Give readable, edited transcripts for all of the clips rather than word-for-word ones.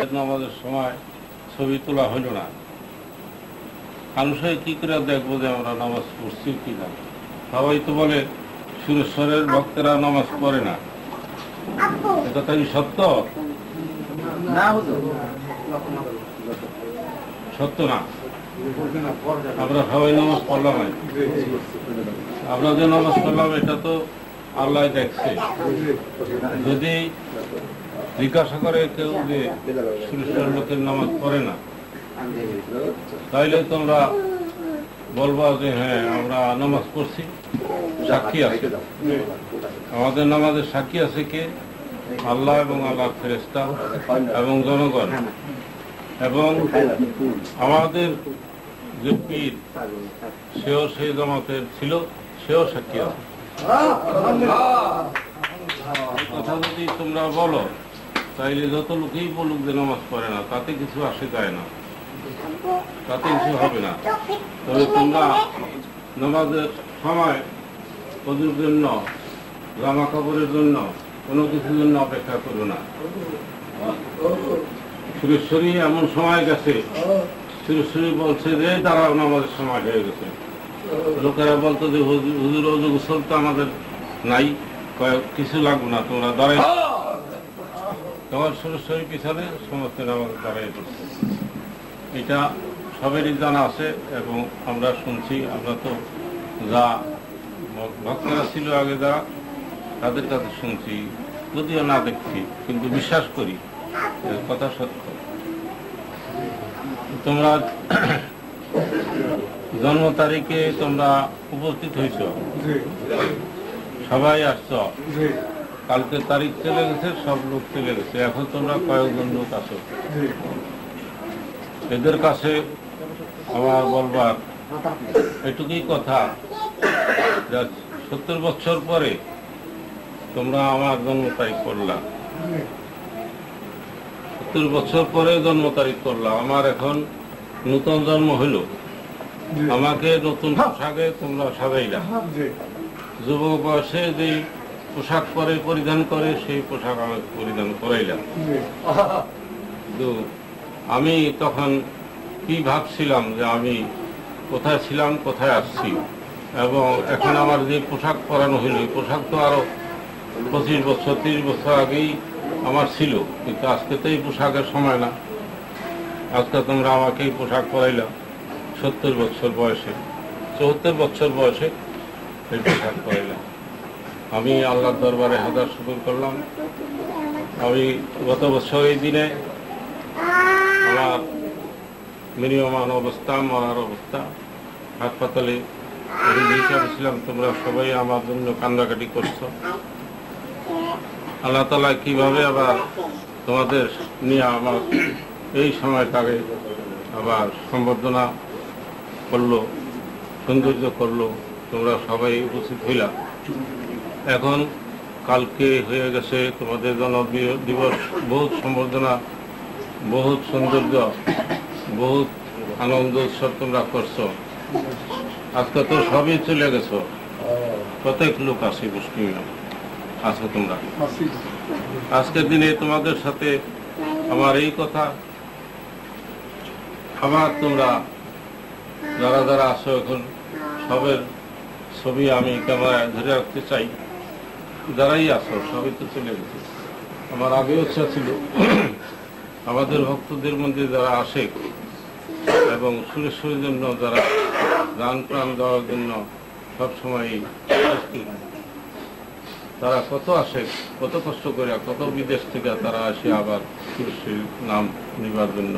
নামাজের সময় ছবি তোলা হইল না, মানুষে কি করে দেখবো যে আমরা নামাজ পড়ছি কিনা? সবাই তো বলে সুরেশ্বরের ভক্তেরা নামাজ পড়ে না, এটা তাই সত্য? সত্য না। আমরা সবাই নামাজ পড়লাম, আমরা যে নামাজ পড়লাম এটা তো আল্লাহ দেখছে। যদি জিজ্ঞাসা করে কেউ যে সুরেশ্বর লোকের নামাজ পড়ে না, তাইলে তোমরা বলবা যে হ্যাঁ আমরা নামাজ পড়ছি, সাক্ষী আছে। আমাদের নামাজের সাক্ষী আছে কে? আল্লাহ এবং আল্লাহর ফেরেশতা এবং জনগণ, এবং আমাদের যে পীর সেও সেই জামাতের ছিল, সেও সাক্ষী আছে। কথা যদি তোমরা বলো তাইলে যত লোকেই বলুক যে নামাজ পড়ে না, তাতে কিছু আসে যায় না, তাতে কিছু হবে না। তবে তোমরা নামাজের সময় ওদের জন্য, জামা কাপড়ের জন্য, কোনো কিছুর জন্য অপেক্ষা করো না। সুরেশ্বরী এমন সময় গেছে, সুরেশ্বরী বলছে যে তারাও নামাজের সময় হয়ে গেছে। লোকেরা বলতো যে হুজুর ওযু গোসল তো আমাদের নাই, কিছু লাগবে না, তোমরা দাঁড়াই। তোমার সুরেশ্বরী পিছনে সমস্ত নামাজ দাঁড়াই পড়ছে। এটা সবেরই জানা আছে এবং আমরা শুনছি। আমরা তো যা ভক্তরা ছিল আগে যারা, তাদের কাছে শুনছি, যদিও না দেখছি, কিন্তু বিশ্বাস করি কথা সত্য। তোমরা জন্ম তারিখে তোমরা উপস্থিত হয়েছ, সবাই আসছ, কালকে তারিখ চলে গেছে, সব লোক চলে গেছে, এখন তোমরা কয়েকজন লোক আছো। এদের কাছে আমার বলবার এটুকুই কথা, 70 বছর পরে তোমরা আমার জন্ম তারিখ করলা, 70 বছর পরে জন্ম তারিখ করলা। আমার এখন নতুন জন্ম হইল, আমাকে নতুন পোশাকে তোমরা সাজাইলা। যুবক বয়সে যে পোশাক পরে পরিধান করে সেই পোশাক আমাকে পরিধান করাইলাম। কিন্তু আমি তখন কি ভাবছিলাম যে আমি কোথায় ছিলাম, কোথায় আসছি, এবং এখন আমার যে পোশাক পরানো হইল, এই পোশাক তো আরো 25 বছর 30 বছর আগেই আমার ছিল, কিন্তু আজকে তো এই পোশাকের সময় না। আজকে তোমরা আমাকে এই পোশাক পরাইলা 70 বছর বয়সে, 74 বছর বয়সে এই পোশাক পরাইলাম। আমি আল্লাহর দরবারে হাজার শুকর করলাম। আমি গত বছর এই দিনে আমার মিনিমান অবস্থা, মরার অবস্থা, হাসপাতালে হিসাবে ছিলাম। তোমরা সবাই আমার জন্য কান্নাকাটি করছো। আল্লাহ তাআলা কিভাবে আবার তোমাদের নিয়ে আমার এই সময়টাকে আবার সম্বর্ধনা করলো, সৌন্দর্য করলো, তোমরা সবাই উপস্থিত হইলা। এখন কালকে হয়ে গেছে তোমাদের জন্ম দিবস, বহুত সম্বর্ধনা, বহুত সৌন্দর্য, বহুত আনন্দ উৎসব তোমরা করছো। আজকে তো সবই চলে গেছো, প্রত্যেক লোক আছে মুসলিম আছো তোমরা। আজকের দিনে তোমাদের সাথে আমার এই কথা, আবার তোমরা যারা যারা আছো এখন সবের ছবি আমি ক্যামেরায় ধরে রাখতে চাই। যারাই আছো সবই তো চলে গেছে। আমার আগে ইচ্ছা ছিল আমাদের ভক্তদের মধ্যে যারা আসে এবং সুরেশ্বরের জন্য যারা দান প্রাণ দেওয়ার জন্য সবসময় তারা কত আসে, কত কষ্ট করে, কত বিদেশ থেকে তারা আসে আবার সুরেশ্বরীর নাম নেবার জন্য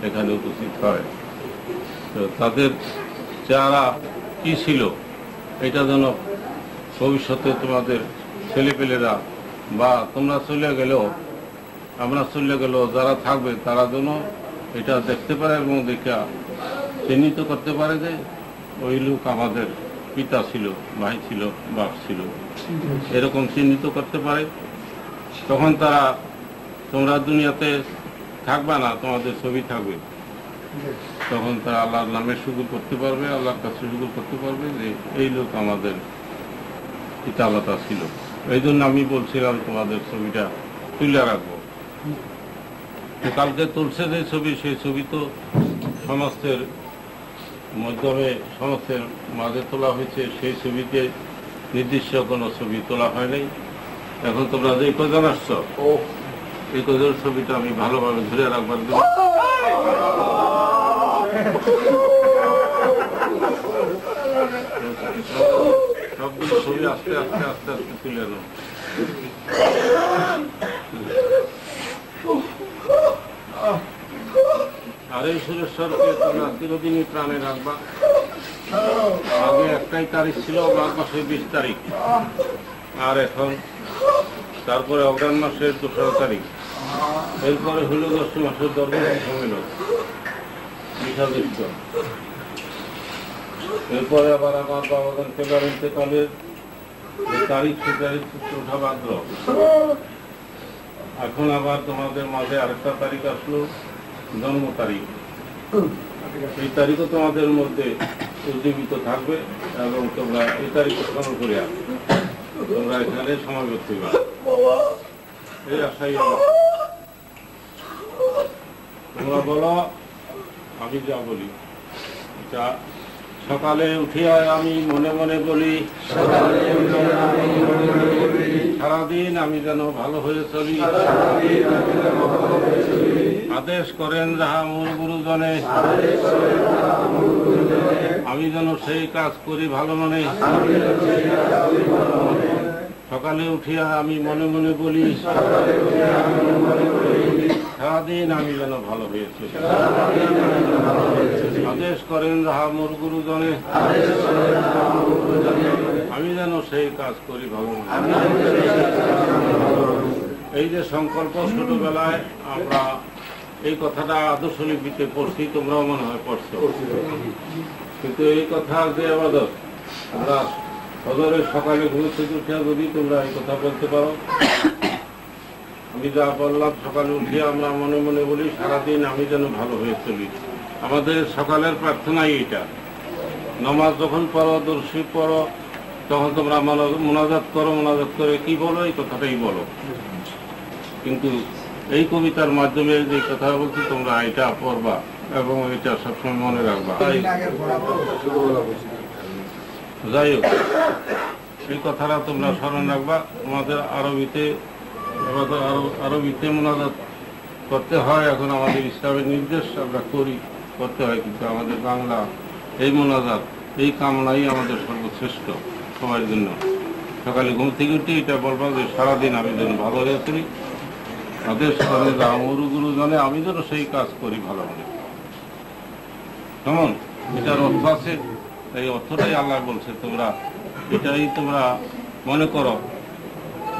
এখানে উপস্থিত হয়। তো তাদের চেহারা কি ছিল এটা যেন ভবিষ্যতে তোমাদের ছেলেপেলেরা বা তোমরা চলে গেলেও, আমরা চলে গেলেও যারা থাকবে তারা যেন এটা দেখতে পারে এবং দেখা চিহ্নিত করতে পারে যে ওই লোক আমাদের পিতা ছিল, ভাই ছিল, বাপ ছিল, এরকম চিহ্নিত করতে পারে। তখন তারা, তোমরা দুনিয়াতে থাকবা না, তোমাদের ছবি থাকবে, তখন তারা আল্লাহর নামে শুকর করতে পারবে, আল্লাহর কাছে শুকর করতে পারবে যে এই লোক আমাদের পিতামাতা ছিল। এই জন্য আমি বলছিলাম তোমাদের ছবিটা তুলে রাখবো। কালকে তুলছে যে ছবি, সেই ছবি তো সমাজের মাধ্যমে সমাজের মাঝে তোলা হয়েছে, সেই ছবিতে নির্দিষ্ট কোনো ছবি তোলা হয় নাই। এখন তোমরা যে কজন আসছো, এই কজন ছবিটা আমি ভালোভাবে ধরে রাখবার জন্য সবগুলো ছবি আস্তে আস্তে আস্তে আস্তে তুলে নেব। আর এই সুরেশ্বরকে তোমরা চিরদিনই প্রাণে রাখবা। আগে একটাই তারিখ ছিল, মাঘ মাসের 20 তারিখ, আর এখন তারপরে অগ্রহায়ণ মাসের 2 তারিখ, এরপরে হইল জ্যৈষ্ঠ মাসের দরবার সম্মেলন বিষাদিষ্ট। এরপরে আবার আমার বাবাদের কেবল ইন্তেকালের যে তারিখ, সে তারিখ 4 ভাদ্র। এখন আবার তোমাদের মাঝে আরেকটা তারিখ আসলো, জন্ম তারিখ। এই তারিখও তোমাদের মধ্যে উজ্জীবিত থাকবে এবং তোমরা এই তারিখ স্মরণ করিয়া তোমরা এখানে সমাবেত হইবা, এই আশাই আমার। তোমরা বলো, আমি যা বলি। যা সকালে উঠিয়া আমি মনে মনে বলি, সারাদিন আমি যেন ভালো হয়ে চলি। আদেশ করেন যাহা মোর গুরুজনে, আমি যেন সেই কাজ করি ভালো মনে। সকালে উঠিয়া আমি মনে মনে বলি, সারাদিন আমি যেন ভালো হয়েছি। আদেশ করেন যাহা মোর গুরুজনে, আমি যেন সেই কাজ করি ভালো মনে। এই যে সংকল্প, ছোটবেলায় আমরা এই কথাটা আদর্শ লিপিতে পড়ছি, তোমরাও মনে হয় পড়ছো, কিন্তু এই কথা যে আবাদত আমরা ফজরের সকালে ঘুম থেকে উঠিয়া যদি তোমরা এই কথা বলতে পারো, আমি যা বললাম, সকালে উঠিয়া আমরা মনে মনে বলি, সারাদিন আমি যেন ভালো হয়ে চলি। আমাদের সকালের প্রার্থনাই এটা। নামাজ যখন পড়ো, দর্শী পড়ো, তখন তোমরা মোনাজাত করো, মোনাজাত করে কি বলো, এই কথাটাই বলো। কিন্তু এই কবিতার মাধ্যমে যে কথা বলছি, তোমরা এটা পড়বা এবং এটা সবসময় মনে রাখবা। যাই হোক, এই কথাটা তোমরা স্মরণ রাখবা। তোমাদের আরবিতে মোনাজাত করতে হয়, এখন আমাদের ইসলামের নির্দেশ আমরা করতে হয়, কিন্তু আমাদের বাংলা এই মোনাজাত, এই কামনাই আমাদের সর্বশ্রেষ্ঠ সবার জন্য। সকালে ঘুম থেকে উঠে এটা বলবা যে সারাদিন আমি যেন ভালো হয়ে চলি। আদেশ করে মোর গুরুজনে, আমি যেন সেই কাজ করি ভালো মনে। কেমন? এটার অর্থ আছে, এই অর্থটাই আল্লাহ বলছে। তোমরা এটাই তোমরা মনে করো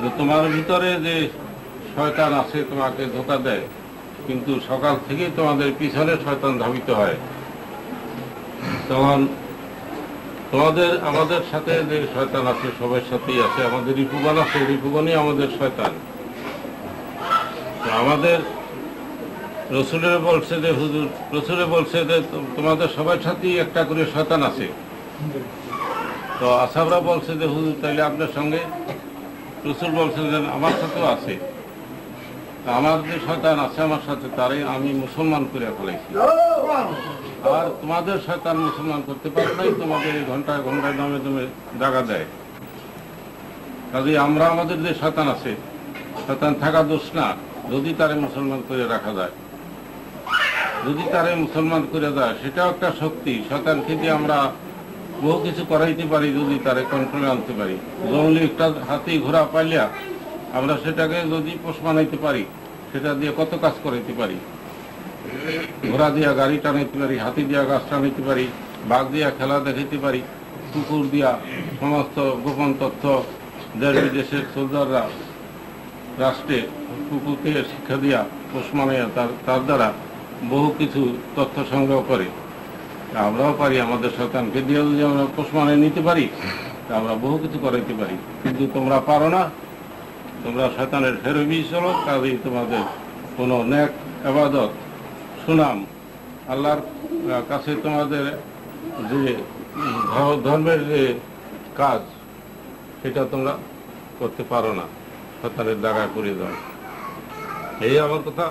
যে তোমার ভিতরে যে শয়তান আছে তোমাকে ধোঁকা দেয়, কিন্তু সকাল থেকে তোমাদের পিছনে শয়তান ধাবিত হয়। তখন আমাদের সাথে যে শয়তান আছে, সবার সাথেই আছে। আমাদের রিপুবান আছে, রিপুবানই আমাদের শয়তান। আমাদের রসুলের বলছে যে, হুজুর রসুলে বলছে যে তোমাদের সবার সাথেই একটা করে শয়তান আছে। তো আসাবরা বলছে যে হুজুর তাইলে আপনার সঙ্গে, রসুল বলছে যে আমার সাথেও আছে। আমার যে শয়তান আছে আমার সাথে, তারে আমি মুসলমান করে ফেলাইছি। আর তোমাদের শয়তান মুসলমান করতে পারে নাই, তোমাদের ঘন্টায় ঘন্টায় দমে দমে জাগা দেয়। কাজে আমরা আমাদের যে শয়তান আছে, শয়তান থাকা দোষ না, যদি তারে মুসলমান করে রাখা যায়, যদি তারে মুসলমান করে দেয়, সেটাও একটা শক্তি। শয়তানকে দিয়ে আমরা বহু কিছু করাইতে পারি, যদি তারে কন্ট্রোলে আনতে পারি। জঙ্গলি একটা হাতি ঘোড়া পাইলিয়া আমরা সেটাকে যদি পোষ বানাইতে পারি, সেটা দিয়ে কত কাজ করাইতে পারি। ঘোড়া দিয়া গাড়ি টানাইতে পারি, হাতি দিয়া গাছ টানাইতে পারি, বাঘ দিয়া খেলা দেখাইতে পারি, কুকুর দিয়া সমস্ত গোপন তথ্য দেশ বিদেশের সোলজাররা রাষ্ট্রে কুকুরকে শিক্ষা দিয়া পোষ মানাইয়া তার দ্বারা বহু কিছু তথ্য সংগ্রহ করে। আমরাও পারি, আমাদের শয়তানকে দিয়ে যদি আমরা পোষ মানিয়ে নিতে পারি, তা আমরা বহু কিছু করাইতে পারি। কিন্তু তোমরা পারো না, তোমরা শয়তানের ফেরবি চলো। কাজেই তোমাদের কোনো নেক ইবাদত, সুনাম, আল্লাহর কাছে তোমাদের যে ধর্মের যে কাজ, সেটা তোমরা করতে পারো না, শয়তানের দাগা করে দাও। এই আমার কথা।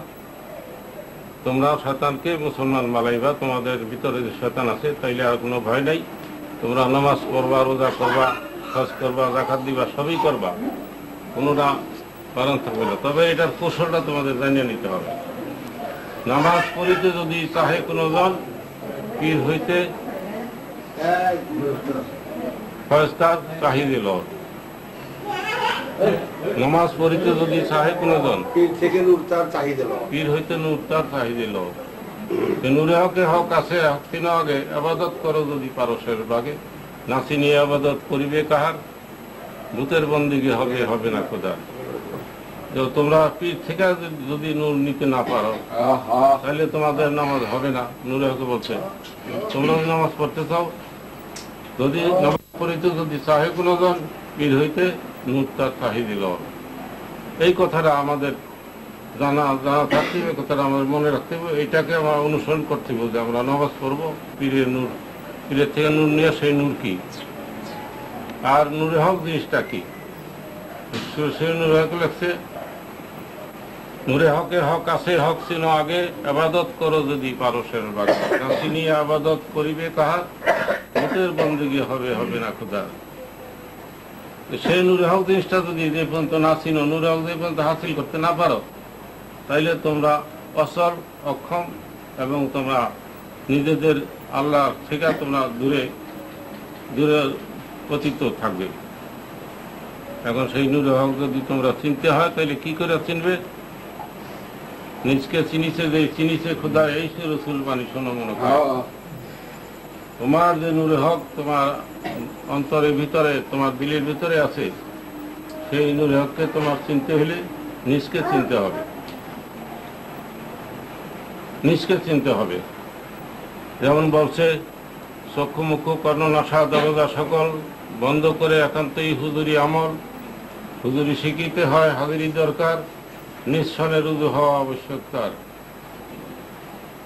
তোমরা শয়তানকে মুসলমান বানাইবা, তোমাদের ভিতরে যে শয়তান আছে তাইলে আর কোনো ভয় নাই। তোমরা নামাজ পড়বা, রোজা করবা, হজ করবা, যাকাত দিবা, সবই করবা, কোনোটা বারণ থাকবে না। তবে এটার কৌশলটা তোমাদের জানিয়ে নিতে হবে। নামাজ পড়িতে যদি চাহে কোনো জন পীর হইতে ফয়স্তার চাহিদে লর। নামাজ পড়িতে যদি চাহে কোনো জন পীর হইতে নূর তার চাহিদে লর। নূরে হকে হক আছে, হক তিন আগে আবাদত করো যদি পারসের বাগে। নাচি নিয়ে আবাদত করিবে কাহার, ভূতের বন্দিকে হবে হবে না খোদা। তোমরা পীর থেকে যদি নূর নিতে না পারো তাহলে তোমাদের নামাজ হবে না। নূরে হকে বলছে তোমরা নামাজ পড়তে চাও, যদি নামাজ পড়িতে যদি চাহে কোনো জন পীর হইতে নূর তার চাহিদে লর। এই কথাটা আমাদের জানা থাকতে হবে, কথাটা আমাদের মনে রাখতে হবে। এইটাকে আমরা অনুসরণ করতে হবে যে আমরা নামাজ পড়বো, পীরের নূর, পীরের থেকে নূর নিয়ে সেই নূর কি আর নূরে হক জিনিসটা কি। সেই নূরে হক লেখছে নূরে হকের হক আছে, হক চিনো আগে আবাদত করো যদি পারসের বাগে। চিনি আবাদত করিবে কাহার, ভূতের বন্দিগি হবে হবে না খোদা। সেই নূরে হক জিনিসটা যদি যে পর্যন্ত না চিনো, নূরে হক যে পর্যন্ত হাসিল করতে না পারো তাইলে তোমরা অসল, অক্ষম এবং তোমরা নিজেদের আল্লাহ থেকে তোমরা দূরে দূরে পতিত থাকবে। এখন সেই নূরে হক যদি তোমরা চিনতে হয় তাহলে কি করে চিনবে? নিজকে চিনিছে যে চিনিছে খোদা, এই রসুল বাণী শোনো মনে করে। তোমার যে নূরে হক তোমার অন্তরের ভিতরে, তোমার দিলের ভিতরে আছে, সেই নূরে হককে তোমার চিনতে হলে নিজকে চিনতে হবে, নিজকে চিনতে হবে। যেমন বলছে চক্ষু মুখ কর্ণ নাসা দরজা সকল বন্ধ করে একান্তই হুজুরি আমল। হুজুরি শিখিতে হয় হাজিরি দরকার, নিঃসনে রুজু হওয়া আবশ্যক তার।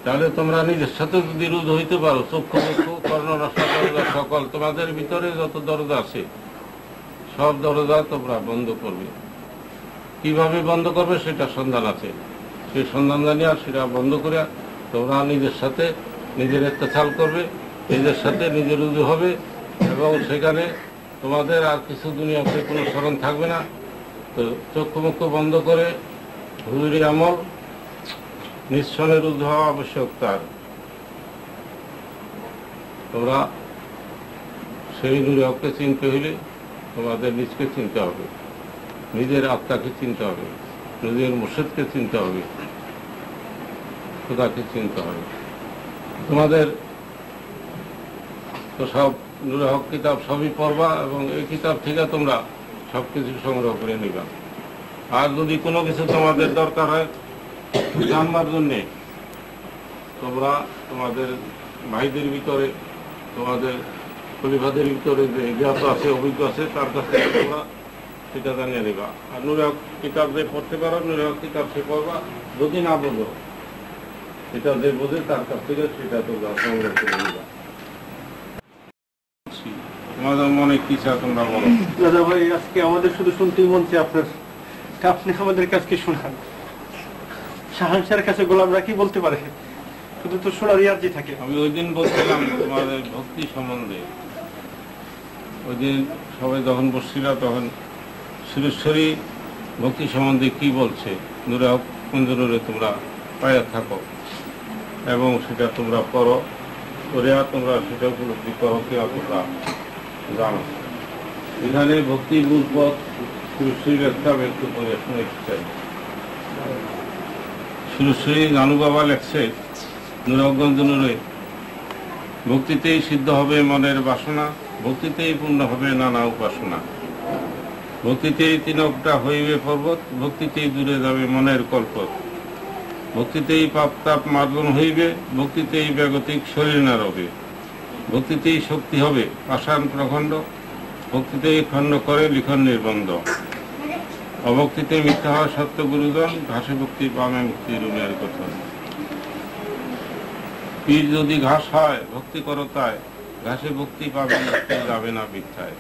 তাহলে তোমরা নিজের সাথে যদি রুজু হইতে পারো, চক্ষু মুখ কর্ণ নাসা দরজা সকল, তোমাদের ভিতরে যত দরজা আছে সব দরজা তোমরা বন্ধ করবে। কিভাবে বন্ধ করবে সেটা সন্ধান আছে, সেই সন্ধান জানিয়া সেটা বন্ধ করে তোমরা নিজের সাথে নিজের ইত্তেসাল করবে, নিজের সাথে নিজের রুজু হবে এবং সেখানে তোমাদের আর কিছু দুনিয়াতে কোনো স্মরণ থাকবে না। তো চক্ষু মুখ বন্ধ করে হুজুরি আমল, নিঃসনে রুজু হওয়া আবশ্যক তার। তোমরা সেই নূরে হককে চিনতে হইলে তোমাদের নিজকে চিনতে হবে, নিজের আত্মাকে চিনতে হবে, নিজের মুর্শিদকে চিনতে হবে, খোদাকে চিনতে হবে। তোমাদের তো সব নূরে হক কিতাব সবই পড়বা এবং এই কিতাব থেকে তোমরা সব কিছু সংগ্রহ করে নিবা। আর যদি কোনো কিছু তোমাদের দরকার হয় জানবার জন্যে, তোমরা তোমাদের ভাইদের ভিতরে, তোমাদের খলিফাদের ভিতরে যে জ্ঞাত আছে, অভিজ্ঞ আছে, তার কাছ থেকে তোমরা সেটা জানিয়ে নিবা। আর নূরে হক কিতাব যে পড়তে পারো, নূরে হক কিতাব সে পড়বা। যদি না বোঝো, সেটা যে বোঝে তার কাছ থেকে সেটা তোমরা সংগ্রহ করে নিবা। তোমাদের মনে কি চা তোমরা বলো। দাদা ভাই, আজকে আমাদের শুধু শুনতেই মন চাই আপনার, আপনি আমাদের কাছে শোনান। শাহানশাহের কাছে গোলামরা কি বলতে পারে, শুধু তো শোনার ইয়ার্জি থাকে। আমি ওই দিন বলছিলাম তোমাদের ভক্তি সম্বন্ধে, ওই দিন সবাই যখন বসছিল তখন সুরেশ্বরী ভক্তি সম্বন্ধে কি বলছে, নূরে হক কুঞ্জরে তোমরা পায়ে থাকো এবং সেটা তোমরা করো, করে তোমরা সেটা উপলব্ধি করো কি তোমরা জানো। এখানে ভক্তির মূল পথ সুরেশ্বরীর একটা একটু করে শুনতে চাই। সুরেশ্বরী নানু বাবা লেখছে নূরগঞ্জ নূরে, ভক্তিতেই সিদ্ধ হবে মনের বাসনা, ভক্তিতেই পূর্ণ হবে নানা উপাসনা। ভক্তিতেই তিনকটা হইবে পর্বত, ভক্তিতেই দূরে যাবে মনের কল্পত। ভক্তিতেই পাপ তাপ মার্জন হইবে, ভক্তিতেই ব্যাগতিক শরীর না রবে। ভক্তিতেই শক্তি হবে পাষাণ প্রখণ্ড, ভক্তিতেই খণ্ড করে লিখন নির্বন্ধ। অভক্তিতে মিথ্যা হয় সত্য গুরুজন, ঘাসে ভক্তি পামে মুক্তি রুমের কথা। পীর যদি ঘাস হয় ভক্তি করো তাই, ঘাসে ভক্তি পাবে যাবে না মিথ্যায়।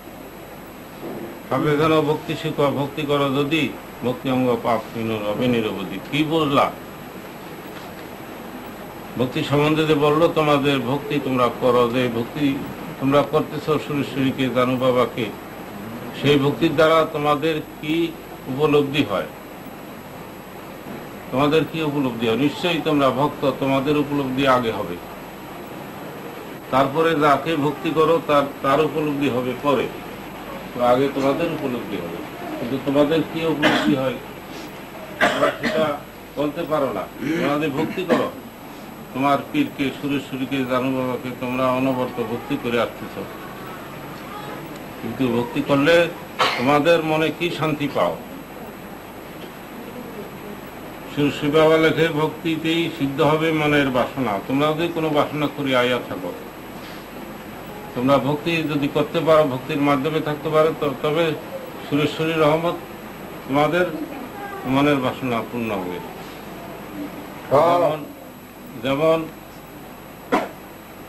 ভাবে যেন ভক্তি শিখ, ভক্তি করো যদি, ভক্তি অঙ্গ পাপ রবে নিরবধি। কি বুঝলা? ভক্তি সম্বন্ধে যে বললো, তোমাদের ভক্তি তোমরা করো, যে ভক্তি তোমরা করতেছ সুরেশ্বরীকে, জানু বাবাকে, সেই ভক্তির দ্বারা তোমাদের কি উপলব্ধি হয়? তোমাদের কি উপলব্ধি হয়? নিশ্চয়ই তোমরা ভক্ত, তোমাদের উপলব্ধি আগে হবে, তারপরে যাকে ভক্তি করো তার উপলব্ধি হবে পরে, তো আগে তোমাদের উপলব্ধি হবে। কিন্তু তোমাদের কি উপলব্ধি হয় তোমরা সেটা বলতে পারো না। তোমাদের ভক্তি করো, তোমার পীরকে, সুরেশ্বরীকে, জানু বাবাকে তোমরা অনবরত ভক্তি করে আসতেছ, কিন্তু ভক্তি করলে তোমাদের মনে কি শান্তি পাও? সুরেশ্বরী বাবা লেখে, ভক্তিতেই সিদ্ধ হবে মনের বাসনা। তোমরা যদি কোনো বাসনা করি আয়া থাকো, তোমরা ভক্তি যদি করতে পারো, ভক্তির মাধ্যমে থাকতে পারো, তবে সুরেশ্বরীর রহমত তোমাদের মনের বাসনা পূর্ণ হবে। যেমন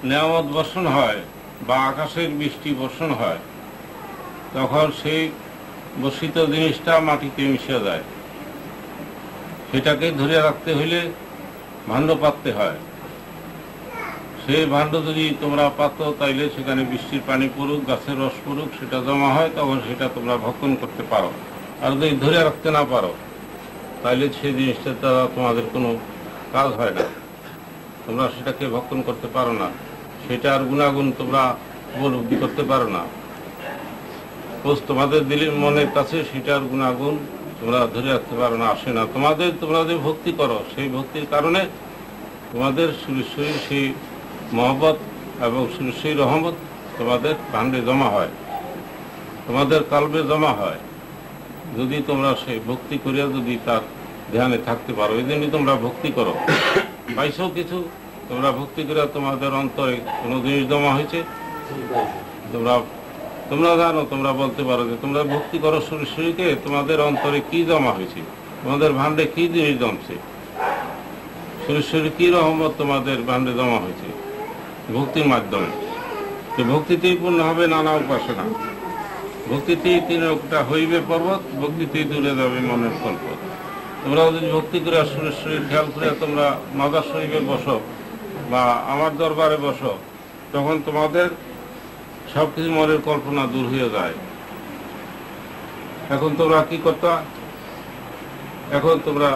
নেয়ামত বর্ষণ হয় বা আকাশের বৃষ্টি বর্ষণ হয়, তখন সেই বর্ষিত জিনিসটা মাটিতে মিশে যায়, সেটাকে ধরে রাখতে হইলে ভাণ্ড পাততে হয়। সেই ভাণ্ড যদি তোমরা পাতো, তাইলে সেখানে বৃষ্টির পানি পড়ুক, গাছের রস পড়ুক, সেটা জমা হয়, তখন সেটা তোমরা ভক্ষণ করতে পারো। আর যদি ধরে রাখতে না পারো, তাইলে সেই জিনিসটা দ্বারা তোমাদের কোনো কাজ হয় না, তোমরা সেটাকে ভক্ষণ করতে পারো না, সেটার গুণাগুণ তোমরা উপলব্ধি করতে পারো না। তোমাদের দিলের মনের কাছে সেটার গুণাগুণ তোমরা ধরে রাখতে পারো না, আসে না। তোমরা যে ভক্তি করো, সেই ভক্তির কারণে তোমাদের সুরেশ্বরীর সেই মহব্বত এবং সুরেশ্বরীর রহমত তোমাদের ভাণ্ডে জমা হয়, তোমাদের কলবে জমা হয়, যদি তোমরা সেই ভক্তি করিয়া যদি তার ধ্যানে থাকতে পারো। এই জন্যই তোমরা ভক্তি করো। পাইছো কিছু, তোমরা ভক্তি করে তোমাদের অন্তরে কোনো জিনিস জমা হয়েছে, তোমরা জানো, তোমরা বলতে পারো যে তোমরা ভক্তি করো সুরেশ্বরীকে, তোমাদের অন্তরে কি জমা হয়েছে, তোমাদের ভাণ্ডে কি জিনিস জমছে, সুরেশ্বরী কি রহমত তোমাদের ভাণ্ডে জমা হয়েছে ভক্তির মাধ্যমে। তো ভক্তিতেই পূর্ণ হবে নানা উপাসনা, ভক্তিতেই তিনটা হইবে পর্বত, ভক্তিতেই দূরে যাবে মনের কল্পত। তোমরা যদি ভক্তি করে সুরেশ্বরীর খেয়াল করে তোমরা মাদার শরীফে বসো বা আমার দরবারে বসো, তখন তোমাদের সবকিছু মনের কল্পনা দূর হয়ে যায়। এখন তোমরা কি করতা? এখন তোমরা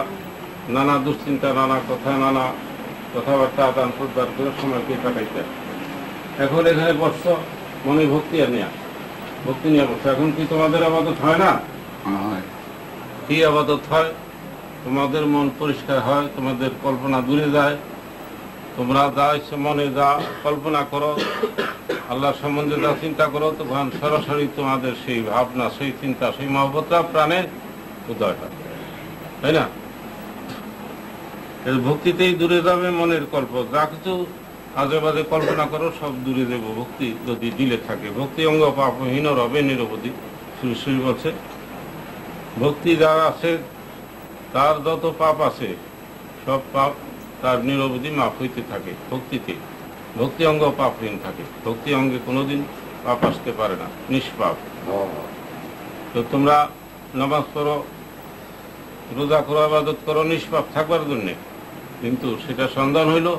নানা দুশ্চিন্তা, নানা কথা, নানা কথাবার্তা আদান প্রদান করে সময়কে কাটাইতে। এখন এখানে বসছো, মনে ভক্তি ভক্তি নিয়ে বসছো। এখন কি তোমাদের আবাদত হয় না? কি আবাদত হয়? তোমাদের মন পরিষ্কার হয়, তোমাদের কল্পনা দূরে যায়, তোমরা যা ইচ্ছে মনে যা কল্পনা করো, আল্লাহ সম্বন্ধে যা চিন্তা করো, তখন সরাসরি তোমাদের সেই ভাবনা, সেই চিন্তা, সেই মহব্বতটা প্রাণে উদয় হয়, তাই না? ভক্তিতেই দূরে যাবে মনের কল্প। যা কিছু আজে বাজে কল্পনা করো সব দূরে দেবো ভক্তি যদি দিলে থাকে। ভক্তি অঙ্গ পাপহীন রবে নিরবধি, সুরেশ্বরী বলছে। ভক্তি যার আছে তার যত পাপ আছে সব পাপ তার নিরবধি মাপ হইতে থাকে ভক্তিতে। ভক্তি অঙ্গ পাপহীন থাকে, ভক্তি অঙ্গে কোনোদিন পাপ আসতে পারে না, নিষ্পাপ। তো তোমরা নামাজ পড়ো, রোজা করো, ইবাদত করো নিষ্পাপ থাকবার জন্যে, কিন্তু সেটা সন্ধান হইল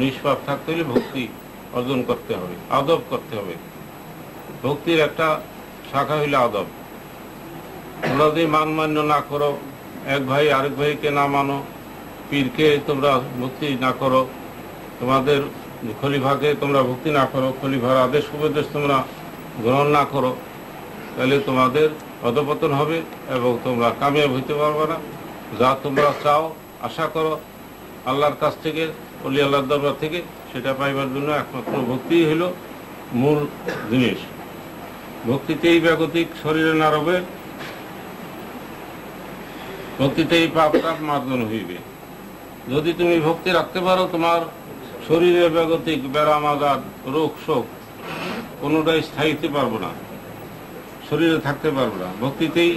নিষ্পাপ থাকতে হলে ভক্তি অর্জন করতে হবে, আদব করতে হবে। ভক্তির একটা শাখা হইল আদব। তোমরা যদি মান্য না করো, এক ভাই আরেক ভাইকে না মানো, পীরকে তোমরা ভক্তি না করো, তোমাদের খলিফাকে তোমরা ভক্তি না করো, খলিফার আদেশ উপদেশ তোমরা গ্রহণ না করো, তাহলে তোমাদের অধপতন হবে এবং তোমরা কামিয়াব হইতে পারবে না। যা তোমরা চাও, আশা করো আল্লাহর কাছ থেকে, অলি আল্লাহর দরবার থেকে, সেটা পাইবার জন্য একমাত্র ভক্তিই হইল মূল জিনিস। ভক্তিতেই ব্যাগতিক শরীরে না রবে, ভক্তিতেই পাপ তাপ মার্জন হইবে। যদি তুমি ভক্তি রাখতে পারো, তোমার শরীরে ব্যাগতিক ব্যারাম আজার, রোগ শোক কোনোটাই স্থায়ীতে পারবো না, শরীরে থাকতে পারবো না। ভক্তিতেই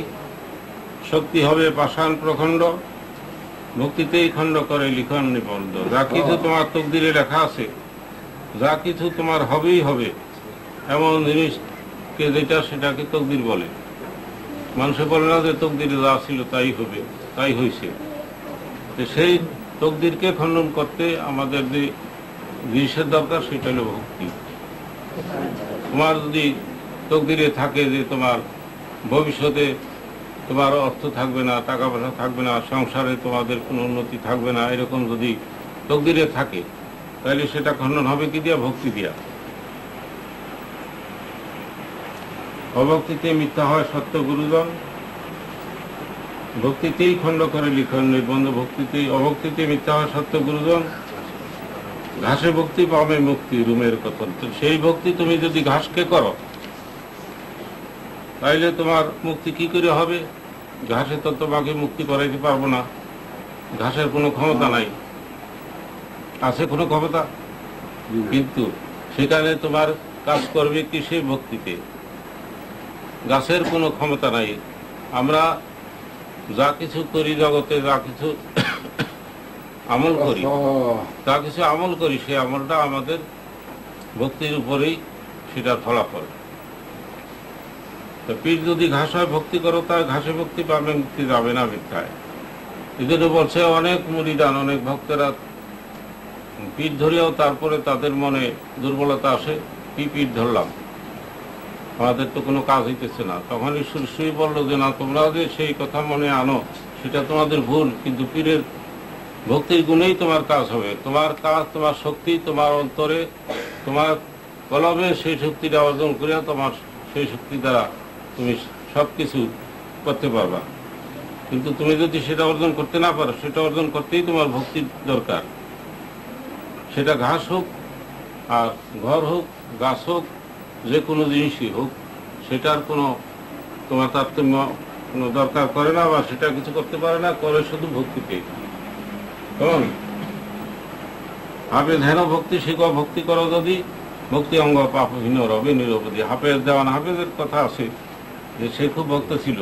শক্তি হবে পাষাণ প্রখণ্ড, ভক্তিতেই খণ্ড করে লিখন নিবন্ধ। যা কিছু তোমার তকদিরে লেখা আছে, যা কিছু তোমার হবেই হবে, এমন জিনিসকে যেটা সেটাকে তকদির বলে। মানুষে বলে না যে তকদিরে যা ছিল তাই হবে, তাই হয়েছে। সেই তকদিরকে খণ্ডন করতে আমাদের যে জিনিসের দরকার সেটা হলো ভক্তি। তোমার যদি তকদিরে থাকে যে তোমার ভবিষ্যতে তোমার অর্থ থাকবে না, টাকা পয়সা থাকবে না, সংসারে তোমাদের কোনো উন্নতি থাকবে না, এরকম যদি তকদিরে থাকে তাহলে সেটা খণ্ডন হবে কি দিয়া? ভক্তি দিয়া। অভক্তিতে মিথ্যা হয় সত্য গুরুজন, ভক্তিতেই খণ্ড করে লিখন নির্বন্ধ ভক্তিতেই। অভক্তিতে মিথ্যা হয় সত্য গুরুজন, ঘাসে ভক্তি পাবে মুক্তি রুমের কথন। তো সেই ভক্তি তুমি যদি ঘাসকে করো তাইলে তোমার মুক্তি কি করে হবে? ঘাসে তো তোমাকে মুক্তি করাইতে পারবো না, ঘাসের কোনো ক্ষমতা নাই। আছে কোনো ক্ষমতা? কিন্তু সেখানে তোমার কাজ করবে কি? সেই ভক্তিতে। গাছের কোনো ক্ষমতা নাই। আমরা যা কিছু করি জগতে, যা কিছু আমল করি, তা কিছু আমল করি, সেই আমলটা আমাদের ভক্তির উপরেই সেটার ফলাফল। তো পীর যদি ঘাস হয় ভক্তি করো, তার ঘাসে ভক্তি পাবে, মুক্তি যাবে না মিথ্যায়। এই জন্য বলছে অনেক মুরিদান, অনেক ভক্তেরা পীর ধরিয়াও তারপরে তাদের মনে দুর্বলতা আসে, কি পীর ধরলাম, আমাদের তো কোনো কাজ হইতেছে না। তখন ঈশ্বর শুয়ে বললো যে না, তোমরা যে সেই কথা মনে আনো সেটা তোমাদের ভুল, কিন্তু পীরের ভক্তির গুণেই তোমার কাজ হবে। তোমার কাজ, তোমার শক্তি তোমার অন্তরে, তোমার কলমে সেই শক্তিটা অর্জন করিয়া তোমার সেই শক্তি দ্বারা তুমি সব কিছু করতে পারবা। কিন্তু তুমি যদি সেটা অর্জন করতে না পারো, সেটা অর্জন করতেই তোমার ভক্তির দরকার। সেটা ঘাস হোক আর ঘর হোক, গাছ হোক, যে কোনো জিনিসই হোক, সেটার কোনো তোমার তারতম্য কোনো দরকার করে না, বা সেটা কিছু করতে পারে না, করে শুধু ভক্তিতে। কেমন হাফেজ হেন ভক্তি শিখ, ভক্তি করো যদি, ভক্তি অঙ্গ পাপহীন রবে নিরবধি। হাফেজ দেওয়ান হাফেজের কথা আছে যে সে খুব ভক্ত ছিল,